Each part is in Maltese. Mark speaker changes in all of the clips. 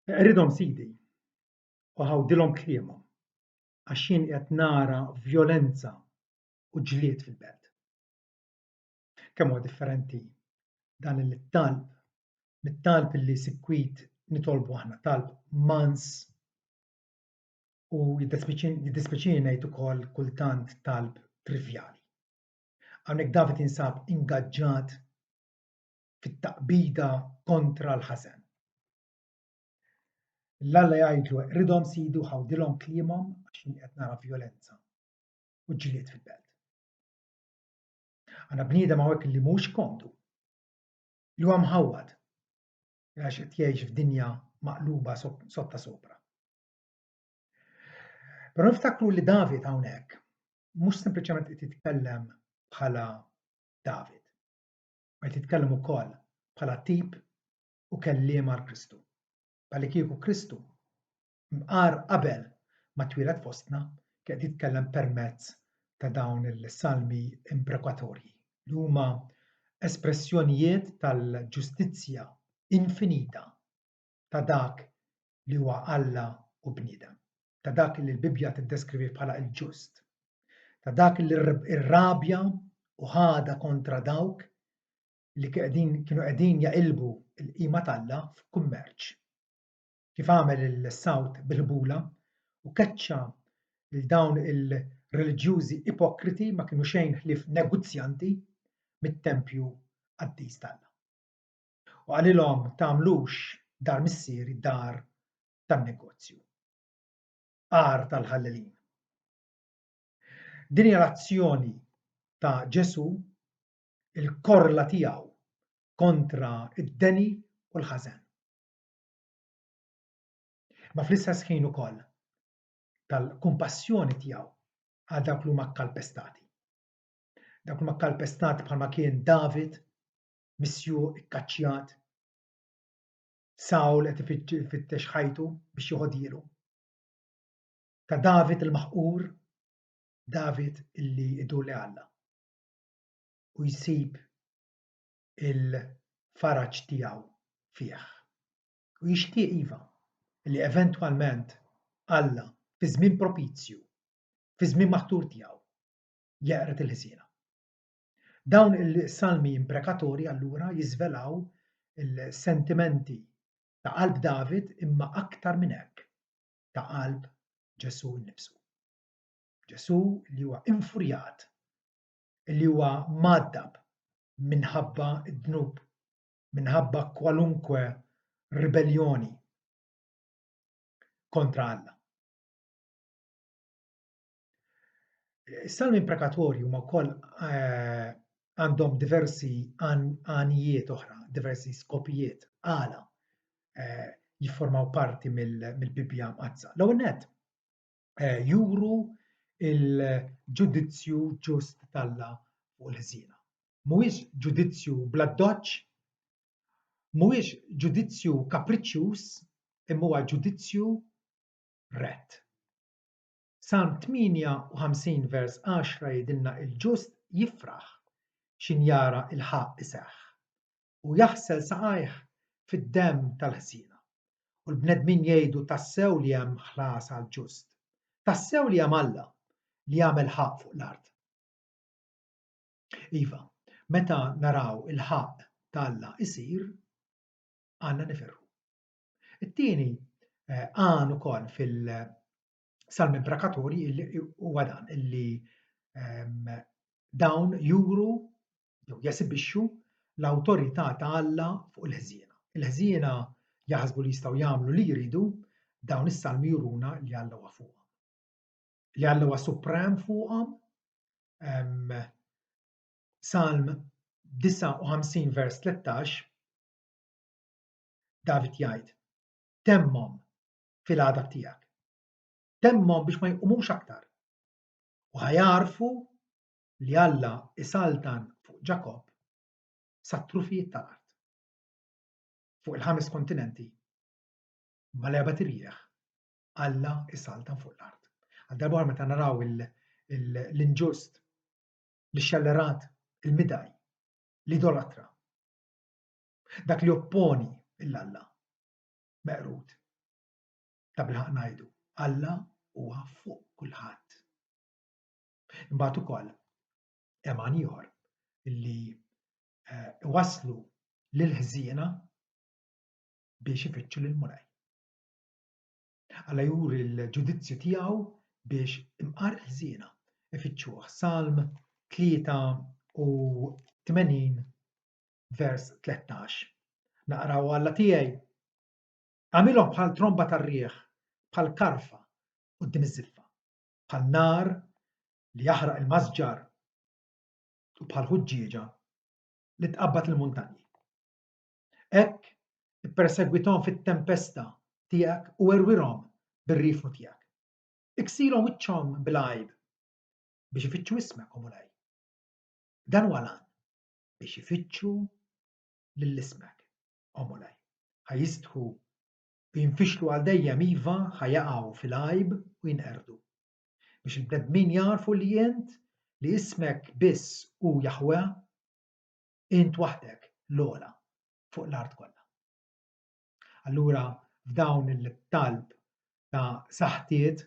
Speaker 1: Ridhom sidi u ħawdilhom kliemhom għax jien qed nara vjolenza u ġlied fil-belt. Kemm huwa differenti dan il-talb mit-talb illi sikwit nitolbu aħna, talb mans u jiddispjaċini ngħid ukoll kultant talb trivjali. Hawnhekk David jinsab ingaġġat fit-taqbida kontra l-ħażen. L-Alla jgħidlu ridhom sidi u ħawdilhom kliemhom għax jien qed nara vjolenza u ġlied fil-belt. Għandna bniedem hawnhekk li mhux komdu, li huwa mħawwad għax qed jgħix f'dinja maqluba sotta sopra. Però niftakru li David hawnhekk mhux sempliċement qed jitkellem bħala David, ma qed jitkellem ukoll bħala tip u kelliem għal Kristu. Bħalli kieku Kristu mqar qabel ma twieled fostna kien qed jitkellem permezz ta' dawn il-salmi imprekatorji li huma espressjonijiet tal-ġustizzja infinita ta' dak li huwa Alla u bniedem, ta' dak li l-Bibja tiddeskrivi bħala l-ġust, ta' dak li rrabja u ħada kontra dawk li kienu qegħdin jaqilbu l-qima tal-Alla f'kummerċ. Kif għamel il-sawt bil-ħbula u keċċa lil dawn il-reliġjużi ipokriti ma kienu xejn ħlief negozjanti mit-tempju qaddis tal-Alla. U qalilhom tagħmlux dar missieri dar tan-negozju. Għar tal-ħallelin. Din hija l-azzjoni ta' Ġesu il-korla tiegħu kontra id-deni u l-ħażen. Ma fl-istess ħin ukoll tal-kumpassjoni tiegħu għal dawk li huma kkalpestati. Dawk li huma kkalpestati bħalma kien David missjuq ikkaċċjat, Sawl qed ifittex ħajtu biex joħodielu. Ta' David il-maħqur, David illi idur li Alla u jsib il-faraġġ tiegħu fih. U jixtieq iva li eventwalment Alla fi żmien propizju, fi żmien maħtur tiegħu jeqret il-ħsiena. Dawn il-salmi imprekatorji allura jiżvelaw il-sentimenti ta' qalb David imma aktar minn hekk ta' qalb Ġesu nnifsu. Ġesu li huwa infurjat, li huwa mgħaddab minħabba d-dnub, minħabba kwalunkwe ribellioni kontra Alla. Is-salmi imprekatorji huma wkoll għandhom diversi għanijiet oħra, diversi skopijiet għala jiffurmaw parti mill-Bibja mqazza. L-ewwel nett juru il-ġudizzju ġust tal-Alla fuq il-ħżiena. Mhuwiex ġudizzju bla doċċ, mhuwiex ġudizzju kapriċċjuż, imma huwa ġudizzju rett. Salm 58 vers 10 jgħidilna il-ġust jifraħ x'injara il-ħaq iseħħ u jaħsel saqajh fid-demm tal-ħsiena. U l-bnedmin jgħidu tassew li hemm ħlas għall-ġust, tassew li hemm Alla li jagħmel ħaq fuq l-art. Iva, meta naraw il-ħaq ta' Alla isir, għandna nifirħu. It-tieni għan ukoll fil-salmi imprekatorji huwa dan illi dawn juru jew jesibixxu l-awtorità ta' Alla fuq il-ħżiena. Il-ħżiena jaħsbu li jistgħu jagħmlu li jridu, dawn is-salmi juruna li Alla huwa fuqhom. Li Alla huwa suprem fuqhom. Salm 59 vers 13 David jgħid temmhom fil-għadab tiegħek. Temmhom biex ma jqumux aktar. U ħajarfu li Alla isaltan fuq Ġakob sat-trufijiet tal-art. Fuq il-5 kontinenti ma lebgħet irjieħ Alla isaltan fuq l-art. Għal darba meta naraw l-inġust, l-xellerat, il-midaj, l-idolatra, dak li opponi l-Alla meqrut ta' bilħaq ngħidu Alla huwa fuq kulħadd. Imbagħad ukoll hemm għan ieħor illi waslu lill-ħżiena biex ifittxu lill-mulej. Alla juri l-ġudizzju tiegħu biex imqarr il-ħżiena ifittxuh. Salm 83 vers 13. Naqraw Alla tiegħi għamilhom bħal tromba tar-rieħ, bħal karfa quddiem iż-żiffa, bħal nar li jaħraq il-masġar u bħal ħuġġieġa li tqabbad il-muntanji. Hekk ippersegwithom fit-tempesta tiegħek u werwirhom bir-riefnu tiegħek. Iksilhom wiċċhom bil-għajb biex ifittxu ismek u mulej. Dan huwa lan biex ifittxu lill-ismek u mulej. Ħajjistħu u jinfixklu għal dejjem iva ħajaqgħu fil-għajb u jinqerdu. Biex il-bnedmin jarfu li int li ismek biss hu Jaħweh int waħdek l-ogħla fuq l-art kollha. Allura f'dawn il-talb ta' saħħtiet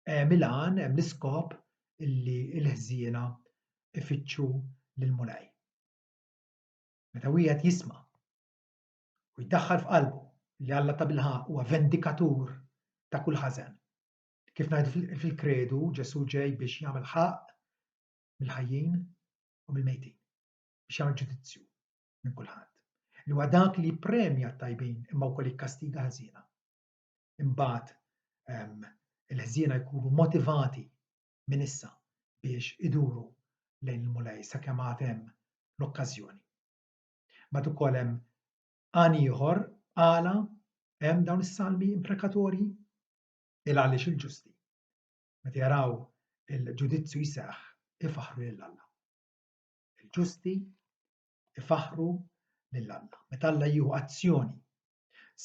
Speaker 1: hemm il-għan, hemm l-iskop illi l-ħżiena ifittxu lill-mulej. Meta wieħed jisma' u jiddaħħal f'qalbu li Alla ta' bilħaq huwa vendikatur ta' kull ħażen. Kif ngħidu fil-kredu Ġesu ġej biex jagħmel ħaqq mill-ħajjin u mill-mejtin, biex jagħmel ġudizzju minn kulħadd. Li huwa dak li jippremja t-tajbin imma wkoll jikkastiga ħżiena. Imbagħad il-ħżiena jkunu motivati minn issa biex iduru lejn il-mulej sakemm għad hemm l-okkażjoni. Mbagħad ukoll hemm għan ieħor għala hemm dawn is-salmi imprekatorji il għaliex il-ġusti. Meta jaraw il-ġudizzju jseħħ ifaħħru lil Alla. Il-ġusti ifaħħru lil Alla. Meta Alla jieħu azzjoni.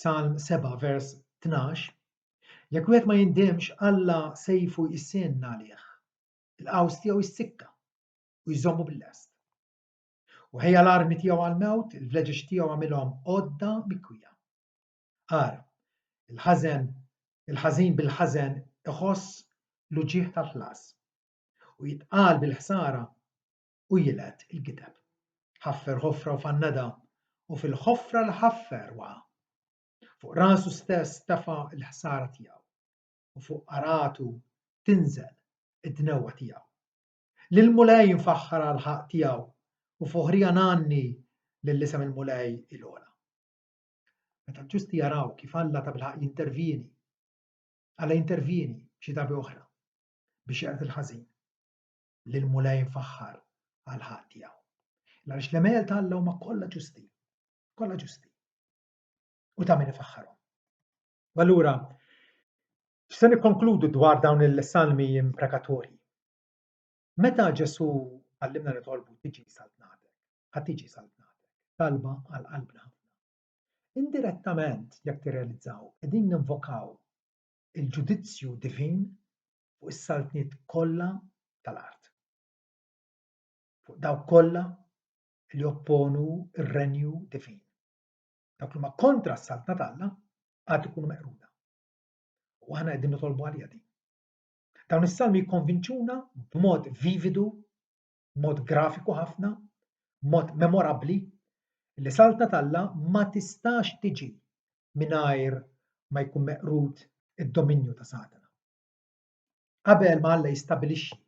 Speaker 1: Salm 7 vers 12 jekk wieħed ma jindimx Alla sejfu jissenna għalih. Il-qaws tiegħu jissikka u jżommu bil-lest. U ħejja l-armi tiegħu għall-mewt, il-vleġeġ tiegħu għamilhom għodda mikwija. Ara, il-ħażin bil-ħażen iħoss l-uġigħ tal-ħlas u jitqal bil-ħsara u jilgħed il-gideb. Ħaffer ħofra u fannada u fil-ħofra l-ħaffer waqa'. Fuq rasu stess tafa' l-ħsara tiegħu u fuq qaratu tinżel id-dnewwa tiegħu. Lill-mulej infaħħar għall-ħaq tiegħu u fuħrija nanni lill-isem il-mulej il-ogħla. Meta l-ġusti jaraw kif Alla ta' bilħaq jintervjeni, Alla jintervjeni xi darba oħra biex jaqret il-ħażin. Lill-mulej infaħħar għall-ħaq tiegħu. Għaliex l-emejl ta' Alla huma kollha ġusti, kollha ġusti. U ta' min ifaħħarhom. Allura, x'se nikkonkludu dwar dawn il-salmi imprekatorji? Meta Ġesu għallimna nitolbu tiġi saltnatek, ħadd tiġi saltnatek, talba għal qalbna ħafna. Indirettament jekk tirrealizzaw qegħdin ninvokaw il-ġudizzju divin fuq is-saltniet kollha tal-art. Fuq dawk kollha li opponu r-renju divin. Dawk li huma kontra s-saltna tagħna għad ikunu meqruda. U aħna qegħdin nitolbu għalija din. Dawn is-salmi jikkonvinċuna b'mod vividu, b'mod grafiku ħafna, b'mod memorabbli li saltna tagħna ma tistax tiġi mingħajr ma jkun meqrud id-dominju ta' Satana. Qabel ma Alla jistabbilixxi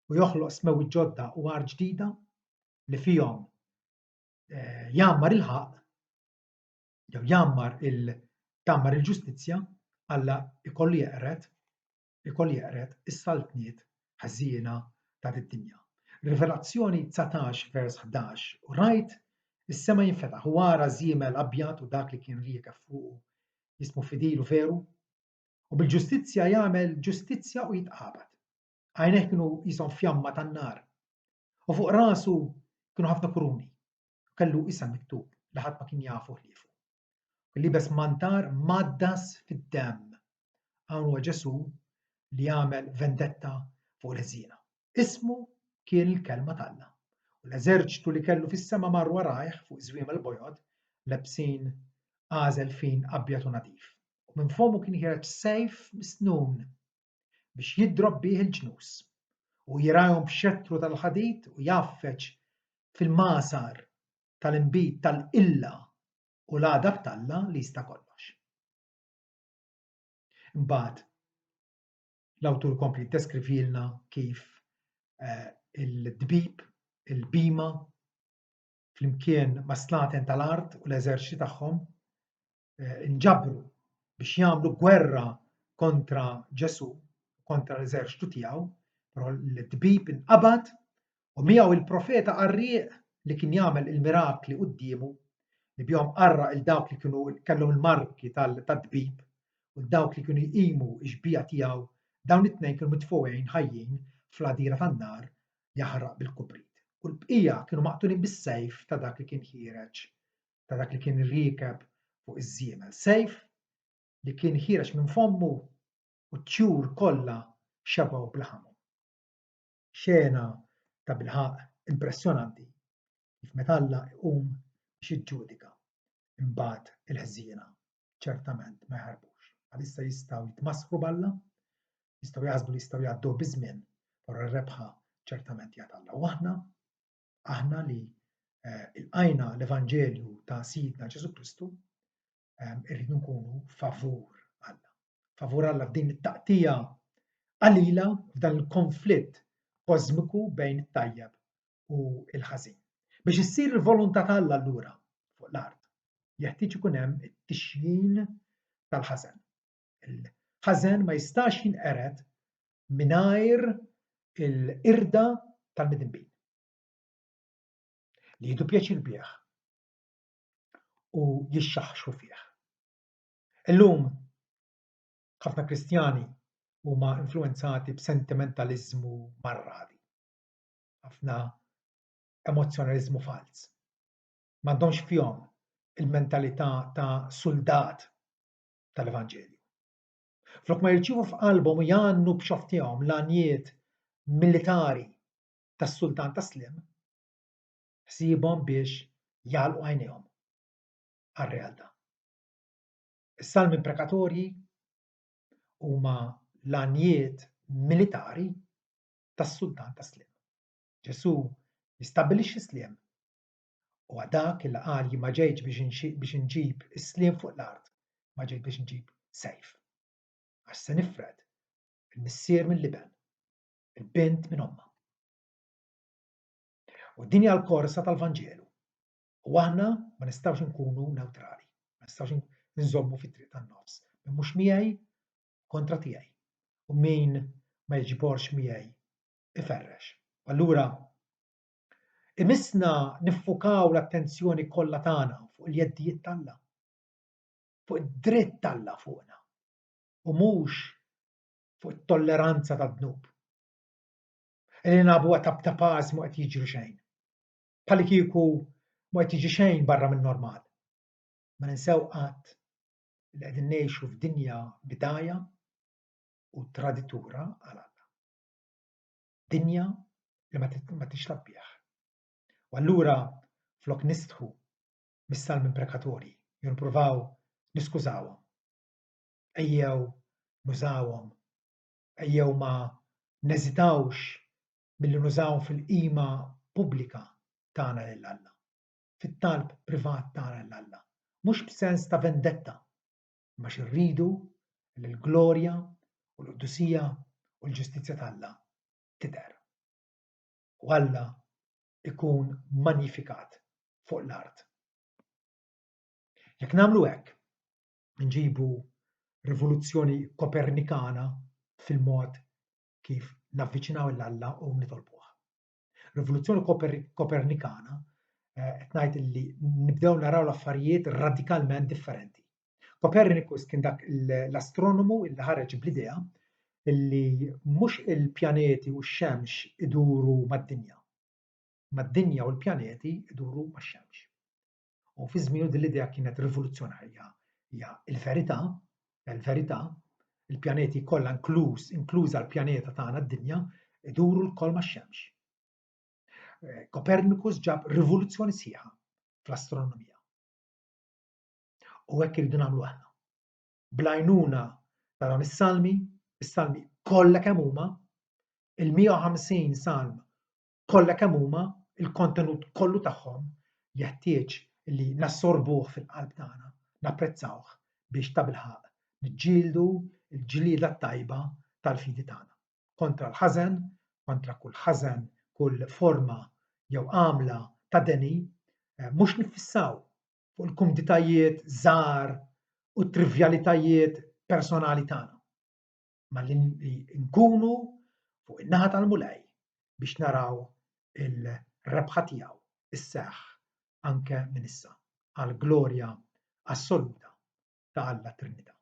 Speaker 1: u joħloq smewi ġodda u għar ġdida li fihom jammar il-ħaq jew jammar il-ġustizzja, Alla ikolli jeqret is-saltniet ħażiena ta' id-dinja. Rivelazzjoni 19 vers 11 u rajt is-sema jinfetaħ u ara żiemel abjad u dak li kien riekeb fuqu jismu fidilu veru u bil-ġustizzja jagħmel ġustizzja u jitqabad. Għajnejh kienu qishom fjamma tan-nar u fuq rasu kienu ħafna kuruni. Kellu isem miktub li ħadd ma kien jafu ħliefu. Libes mantar maddas fid-demm. Hawn huwa Ġesu li jagħmel vendetta fuq il-ħżiena. Ismu kien il-kelma tagħna. U l-eżerċitu li kellu fis-sema mar warajh fuq żwiemel bojgħod lebsin għażel fin abjad u nadif. U minn fomu kien ħireġ sejf misnun biex jidrob bih il-ġnus u jirajhom b'xettru tal-ħadid u jaffeċ fil-masar tal-inbit tal-qilla u l-għadab tal-Alla li jista' kollox. Imbagħad l-awtur kompli jiddeskrivilna kif il-dbib, il-bima flimkien ma' slaten tal-art u l-eżerċiti tagħhom inġabru biex jagħmlu gwerra kontra Ġesu, kontra l-eżerċitu tiegħu, però l-dbib inqabad u miegħu il-profeta qarrieq li kien jagħmel il-mirakli qudiemu li bihom qarraq il dawk li kienu kellhom il-marki tad-dbib u dawk li kienu jqimu x-xbija tiegħu dawn it-tnejn kienu mitfuqin ħajjin fl-għadira tan-nar jaħraq bil-kubrit. U l-bqija kienu maqtulin bis-sejf ta' dak li kien ħireġ, ta' dak li kien irriekeb fuq iż-żiemel. Sejf li kien ħireġ minn fommu u t-tjur kollha xebgħu b'laħamhom. Xena ta' bilħaq impressjonanti kif meta Alla jqum biex jiġġudika imbagħad il-ħżiena ċertament ma jħarbux. Għalissa jistgħu jitmasħru b'Alla, jistgħu jaħsbu li jistgħu jgħaddu biżmien, però r-rebħa ċertament jagħti Alla. U aħna li ilqajna l-Evanġelju ta' Sidna Ġesu Kristu irridu nkunu favur Alla. Favur Alla f'din it-taqtija qalila f'dan il-konflitt kosmiku bejn it-tajjeb u l-ħażin. Biex issir il-volontà ta' Alla allura fuq l-art jeħtieġ ikun hemm it-tixjin tal-ħażen. Il-ħażen ma jistax jinqered mingħajr il-qirda tal-midinbin li jieħdu pjaċir bih u jixxaħxu fih. Illum ħafna Kristjani huma influwenzati b'sentimentaliżmu marradi, ħafna emozjonaliżmu fals. M'għandhomx fihom il-mentalità ta' suldat tal-Evanġelju. Flok ma jirċievu f'qalbhom u jgħannu b'xoftihom l-għanijiet militari tas-sultan taslim, ħsiebhom biex jagħlqu għajnejhom għar-realtà. Is-salmi imprekatorji huma l-għanijiet militari tas-sultan taslim. Ġesu jistabbilixxi sliem u dak il qal jien ma ġejtx biex inġib is-sliem fuq l-art, ma ġejt biex inġib sejf. Għax se nifred il-missier mill-liben, il-bint minn omma. U din hija l-korsa tal-Vanġelu. U aħna ma nistgħux inkunu newtrali, ma nistgħux nżommu fit-triq tan-nofs. Min mhux miegħi kontra tiegħi. U min ma jiġborx miegħi iferrex. Allura imissna niffukaw l-attenzjoni kollha tagħna fuq il-jeddijiet tal-Alla, fuq id-dritt tal-Alla fuqna u mhux fuq it-tolleranza tad-dnub. Li nagħbuha ta' paż ma qed jiġri xejn. Bħalli kieku ma qed jiġi xejn barra min-normal. Ma ninsew qatt li qegħdin ngħixu f'dinja bidajja u traditura għal Alla. Dinja li ma tixtab bih. U allura flok nistħu mis-salmi imprekatorji jew nippruvaw niskużawhom. Ejjew nużawhom, ejjew ma neżitawx milli nużawhom fil-qima pubblika tagħna lil Alla, fit-talb privat tagħna lil Alla, mhux b'sens ta' vendetta, imma x'irridu li l-glorja u l-quddusija u l-ġustizzja tal-Alla tidher. U Alla ikun magnifikat fuq l-art. Jekk nagħmlu hekk, nġibu rivoluzzjoni kopernikana fil-mod kif navviċinaw l-Alla u nitolbuha. Rivoluzzjoni kopernikana qed ngħid li nibdew naraw l-affarijiet radikalment differenti. Copernicus kien dak l-astronomu li ħareġ bl-idea li mhux il-pjaneti u x-xemx iduru mad-dinja. Mad-dinja u l-pjaneti iduru max-xemx. U fi żmienu din l-idea kienet rivoluzzjonarja. Hija l-verità, il-pjaneti kollha inkluża l-pjaneta tagħna d-dinja iduru l-koll max-xemx. Copernicus ġab rivoluzzjoni sieħa fl-astronomija. U hekk irridu nagħmlu aħna. bl-għajnuna ta' dawn is-salmi kollha kemm huma, il-150 salm kollha kemm huma, il-kontenut kollu tagħhom jeħtieġ li nassorbuh fil-qalb tagħna, napprezzawh biex ta' bilħaq niġġieldu l-ġlieda tajba tal-fidi tagħna kontra l-ħażen, kontra kull ħażen, kull forma jew għamla ta' deni, mhux nifissaw fuq il-kumditajiet żgħar u t-trivjalitajiet personali tagħna, ma li nkunu fuq in-naħa tal-Mulej biex naraw il-rebħa tiegħu isseħħ anke minn issa għall glorja assoluta ta' Alla Trinità.